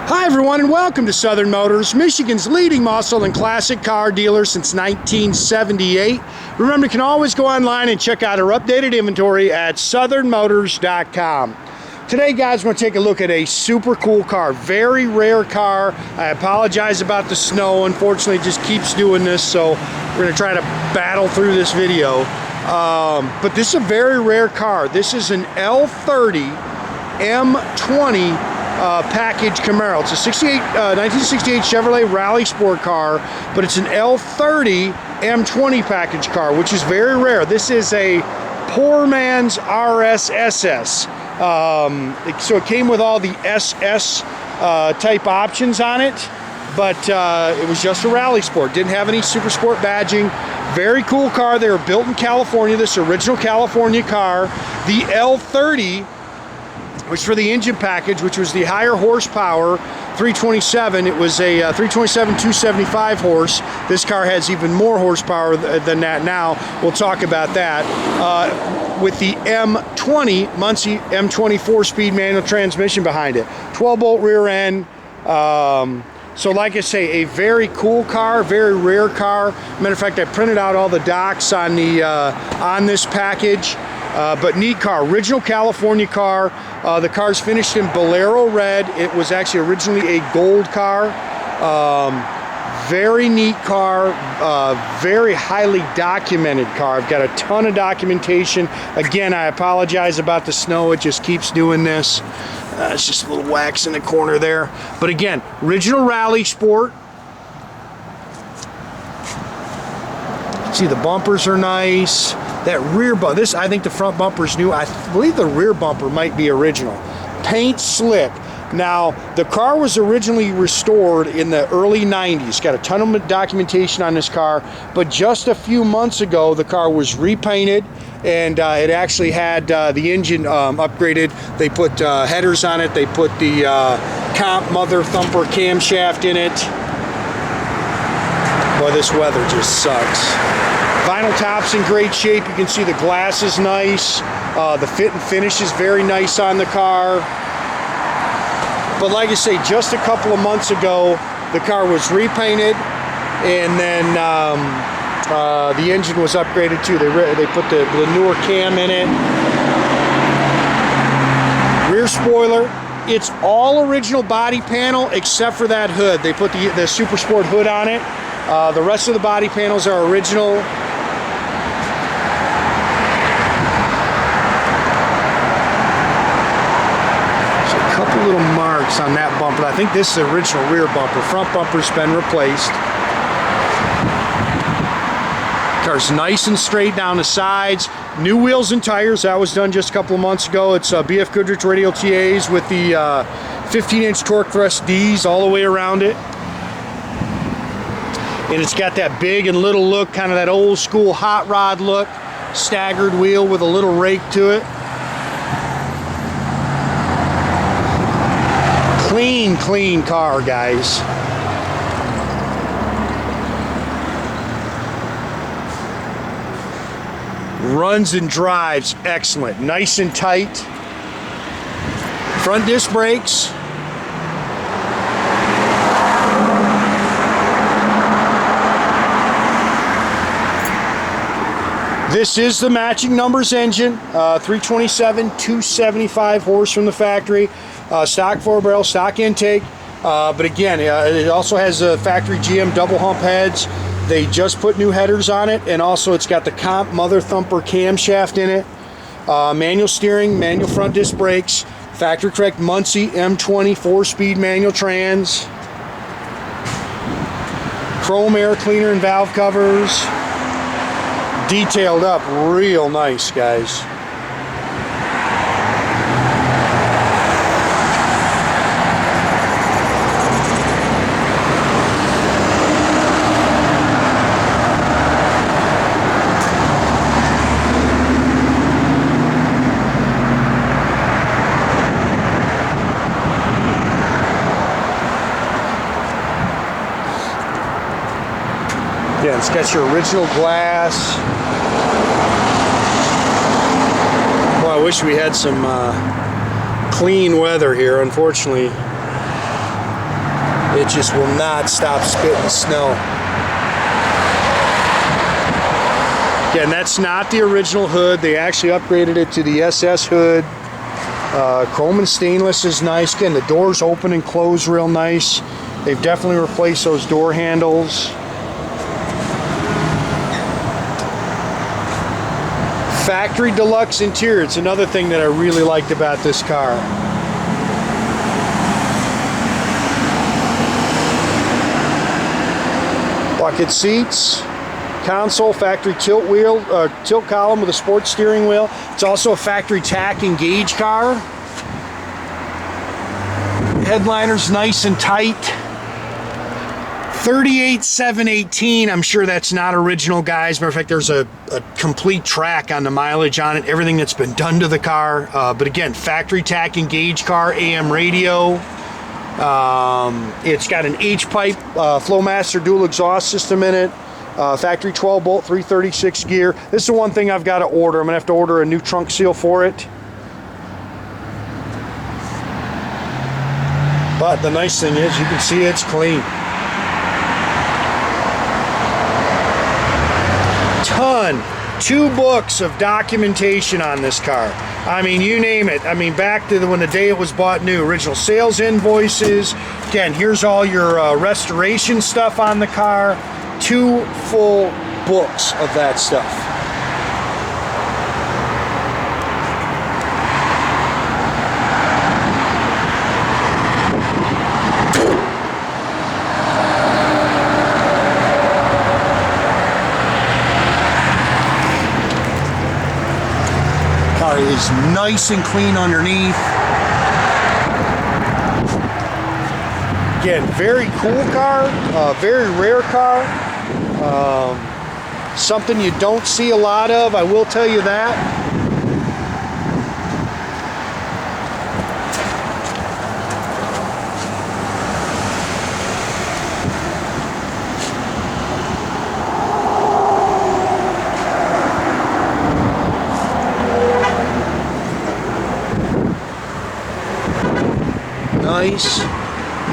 Hi everyone, and welcome to Southern Motors, Michigan's leading muscle and classic car dealer since 1978. Remember, you can always go online and check out our updated inventory at southernmotors.com. Today, guys, we're going to take a look at a super cool car, very rare car. I apologize about the snow. Unfortunately, it just keeps doing this, so we're going to try to battle through this video. But this is a very rare car. This is an L30 M20 package Camaro. It's a 1968 Chevrolet Rally Sport car, but it's an L30 M20 package car, which is very rare. This is a poor man's RS SS. So it came with all the SS type options on it, but it was just a Rally Sport. Didn't have any Super Sport badging. Very cool car. They were built in California. This original California car. The L30 was for the engine package, which was the higher horsepower 327. It was a 327 275 horse. This car has even more horsepower than that now. We'll talk about that. With the M20, Muncie M20 4-speed manual transmission behind it. 12-bolt rear end. So like I say, a very cool car, very rare car. Matter of fact, I printed out all the docs on the on this package. But neat car, original California car. The car's finished in Bolero red. It was actually originally a gold car. Very neat car, very highly documented car. I've got a ton of documentation. Again, I apologize about the snow. It just keeps doing this. It's just a little wax in the corner there. But again, original Rally Sport. See, the bumpers are nice. That rear bumper, I think the front bumper's new. I believe the rear bumper might be original. Paint slick. Now, the car was originally restored in the early 90s. Got a ton of documentation on this car, but just a few months ago, the car was repainted, and it actually had the engine upgraded. They put headers on it. They put the comp mother thumper camshaft in it. Boy, this weather just sucks. Vinyl top's in great shape. You can see the glass is nice. The fit and finish is very nice on the car. But like I say, just a couple of months ago, the car was repainted, and then the engine was upgraded too. They put the newer cam in it. Rear spoiler. It's all original body panel except for that hood. They put the Super Sport hood on it. The rest of the body panels are original. Little marks on that bumper. I think this is the original rear bumper. Front bumper's been replaced. Car's nice and straight down the sides. New wheels and tires. That was done just a couple of months ago. It's BF Goodrich Radial TAs with the 15-inch torque thrust Ds all the way around it. And it's got that big and little look, kind of that old school hot rod look. Staggered wheel with a little rake to it. Clean car, guys. Runs and drives excellent. Nice and tight. Front disc brakes. This is the matching numbers engine. 327 275 horse from the factory. Stock 4-barrel, stock intake, but again, it also has factory GM double hump heads. They just put new headers on it, and also it's got the comp mother thumper camshaft in it. Manual steering, manual front disc brakes, factory correct Muncie M20 4-speed manual trans. Chrome air cleaner and valve covers. Detailed up real nice, guys. Yeah, it's got your original glass. Well, I wish we had some clean weather here. Unfortunately, It just will not stop spitting snow. Again, that's not the original hood. They actually upgraded it to the SS hood. Chrome and stainless is nice. Again, the doors open and close real nice. They've definitely replaced those door handles. Factory deluxe interior. It's another thing that I really liked about this car. Bucket seats. Console, factory tilt wheel, tilt column with a sports steering wheel. It's also a factory tach and gauge car. Headliner's nice and tight. 38,718. I'm sure that's not original, guys. Matter of fact, there's a complete track on the mileage on it, everything that's been done to the car. But again, factory tach and gauge car, AM radio. It's got an H-pipe Flowmaster dual exhaust system in it. Factory 12 bolt 336 gear. This is the one thing I've got to order. I'm gonna have to order a new trunk seal for it. But the nice thing is you can see it's clean. Two books of documentation on this car. I mean, you name it. I mean, back to when the day it was bought new. Original sales invoices. Again, here's all your restoration stuff on the car. 2 full books of that stuff. Car is nice and clean underneath. Again, very cool car, very rare car. Something you don't see a lot of, I will tell you that.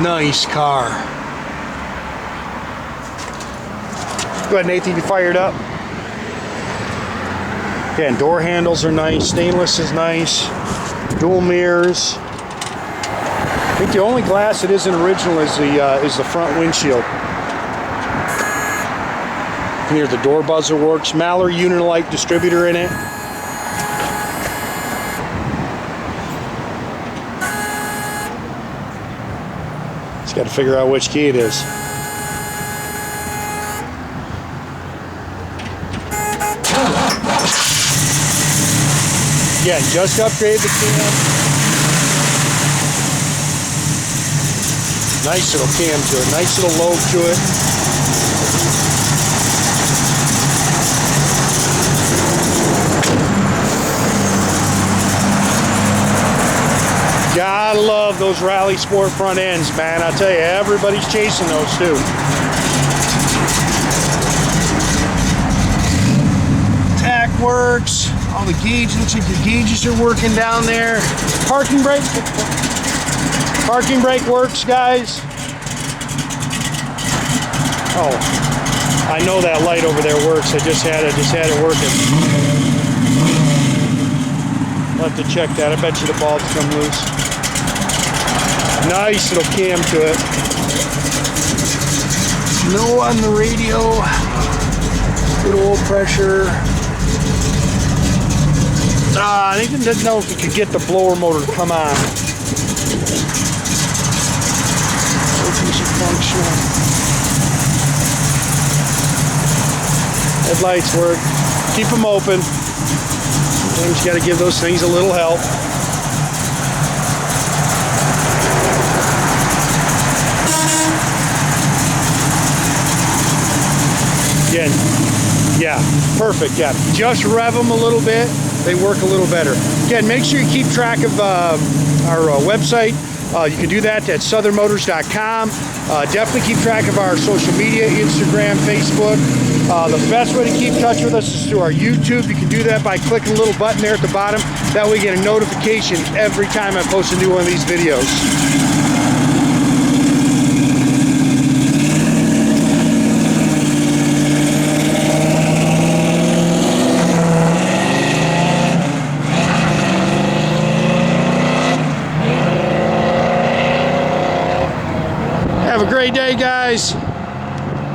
Nice car. Go ahead, Nathan, you fired up. Again, door handles are nice, stainless is nice, dual mirrors. I think the only glass that isn't original is the front windshield. You can hear the door buzzer works. Mallory Unilite distributor in it. Just got to figure out which key it is. Yeah, just upgraded the cam. Nice little cam to it, nice little lobe to it. Gotta love those Rally Sport front ends, man. I tell you, everybody's chasing those too. Tach works. All the gauge, looks like your gauges are working down there. Parking brake works, guys. Oh, I know that light over there works. I just had it working. I'll have to check that. I bet you the bulbs come loose. Nice little cam to it. No on the radio. Good oil pressure. I didn't know if we could get the blower motor to come on. Functional. Headlights work. Keep them open. Sometimes you got to give those things a little help. Again, yeah, perfect. Yeah, just rev them a little bit. They work a little better. Again, make sure you keep track of our website. You can do that at southernmotors.com. Definitely keep track of our social media, Instagram, Facebook. The best way to keep in touch with us is through our YouTube. You can do that by clicking the little button there at the bottom. That way you get a notification every time I post a new one of these videos. Have a great day, guys.